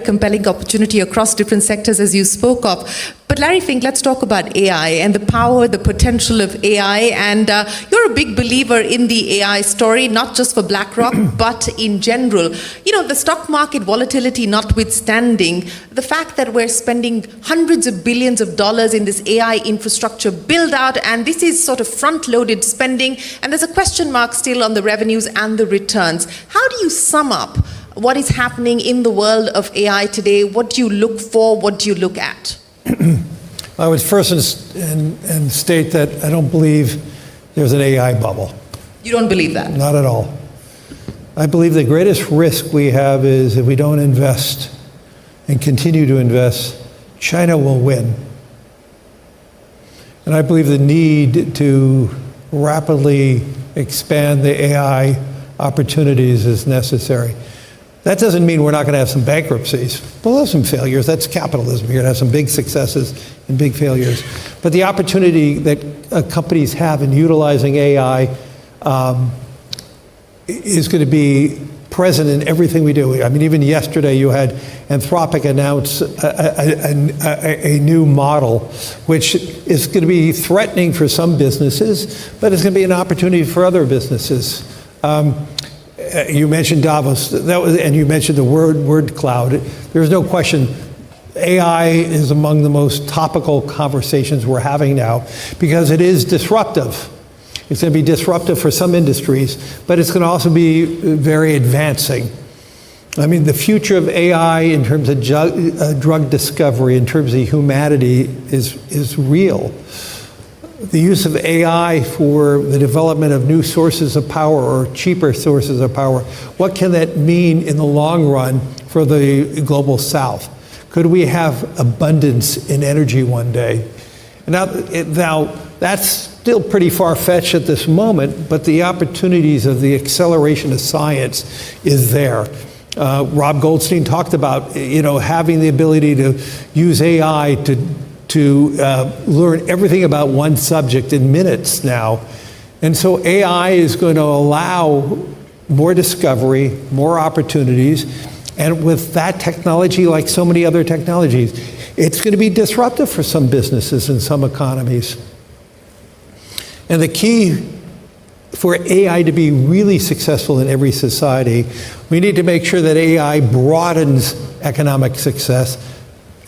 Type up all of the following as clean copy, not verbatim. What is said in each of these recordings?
compelling opportunity across different sectors as you spoke of. But Larry Fink, let's talk about AI and the power, the potential of AI. And you're a big believer in the AI story, not just for BlackRock, but in general. You know, the stock market volatility notwithstanding, the fact that we're spending hundreds of billions of dollars in this AI infrastructure build out, and this is sort of front-loaded spending, and there's a question mark still on the revenues and the returns. How do you sum up what is happening in the world of AI today? What do you look for? What do you look at? I would first and state that I don't believe there's an AI bubble. You don't believe that? Not at all. I believe the greatest risk we have is if we don't invest and continue to invest, China will win. And I believe the need to rapidly expand the AI opportunities is necessary. That doesn't mean we're not going to have some bankruptcies. We'll have some failures. That's capitalism. You're going to have some big successes and big failures. But the opportunity that companies have in utilizing AI is going to be present in everything we do. I mean, even yesterday you had Anthropic announce a new model, which is going to be threatening for some businesses, but it's going to be an opportunity for other businesses. You mentioned Davos, and you mentioned the word cloud. There's no question AI is among the most topical conversations we're having now because it is disruptive. It's going to be disruptive for some industries, but it's going to also be very advancing. I mean, the future of AI in terms of drug discovery, in terms of humanity, is real. The use of AI for the development of new sources of power or cheaper sources of power, what can that mean in the long run for the global south? Could we have abundance in energy one day? Now that's still pretty far-fetched at this moment, but the opportunities of the acceleration of science is there. Rob Goldstein talked about, having the ability to use AI to learn everything about one subject in minutes now. And so AI is going to allow more discovery, more opportunities, and with that technology, like so many other technologies, it's going to be disruptive for some businesses and some economies. And the key for AI to be really successful in every society, we need to make sure that AI broadens economic success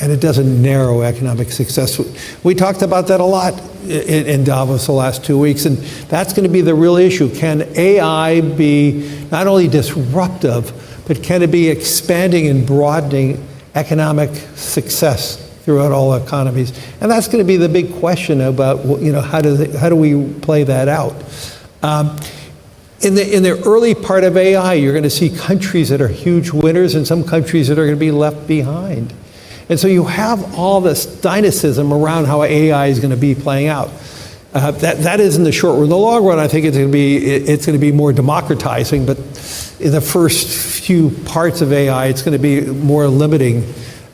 and it doesn't narrow economic success. We talked about that a lot in Davos the last 2 weeks, and that's going to be the real issue. Can AI be not only disruptive, but can it be expanding and broadening economic success throughout all economies? And that's going to be the big question about, how do we play that out? In the early part of AI, you're going to see countries that are huge winners and some countries that are going to be left behind. And so you have all this dynamism around how AI is going to be playing out. That is in the short run. In the long run, I think it's going to be more democratizing, but in the first few parts of AI, it's going to be more limiting.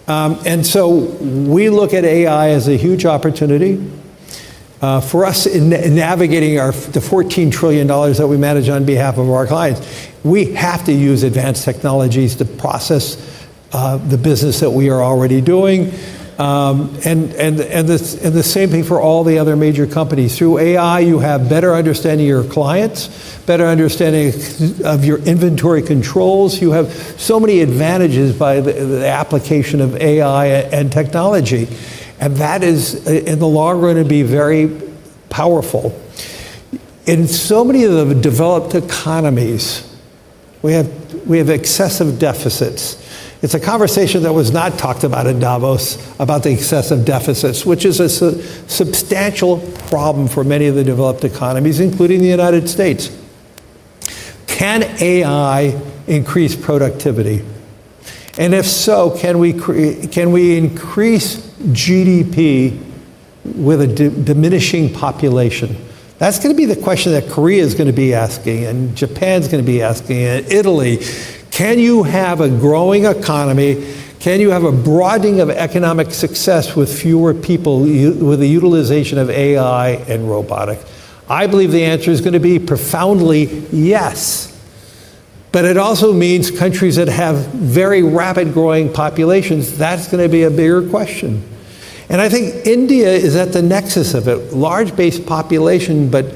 And so we look at AI as a huge opportunity. For us in navigating the $14 trillion that we manage on behalf of our clients, we have to use advanced technologies to process the business that we are already doing. And the same thing for all the other major companies. Through AI, you have better understanding of your clients, better understanding of your inventory controls. You have so many advantages by the application of AI and technology. And that is, in the long run, to be very powerful. In so many of the developed economies, we have excessive deficits. It's a conversation that was not talked about in Davos about the excessive deficits, which is a substantial problem for many of the developed economies, including the United States. Can AI increase productivity? And if so, can we increase GDP with a diminishing population? That's going to be the question that Korea is going to be asking, and Japan's going to be asking, and Italy. Can you have a growing economy? Can you have a broadening of economic success with fewer people, with the utilization of AI and robotics? I believe the answer is going to be profoundly yes. But it also means countries that have very rapid growing populations, that's going to be a bigger question. And I think India is at the nexus of it, large base population, but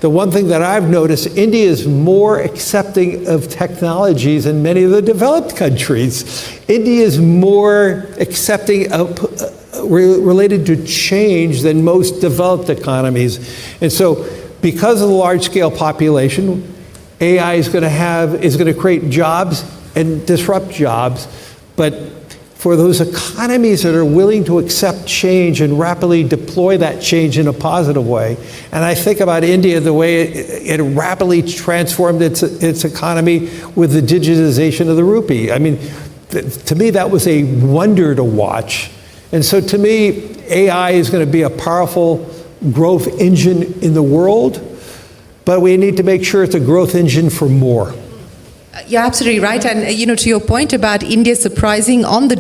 the one thing that I've noticed, India is more accepting of technologies than many of the developed countries. India is more accepting of related to change than most developed economies. And so because of the large scale population, AI is going to create jobs and disrupt jobs, but for those economies that are willing to accept change and rapidly deploy that change in a positive way, and I think about India, the way it rapidly transformed its economy with the digitization of the rupee. I mean, to me, that was a wonder to watch. And so to me, AI is going to be a powerful growth engine in the world, but we need to make sure it's a growth engine for more. You're absolutely right. And, to your point about India surprising on the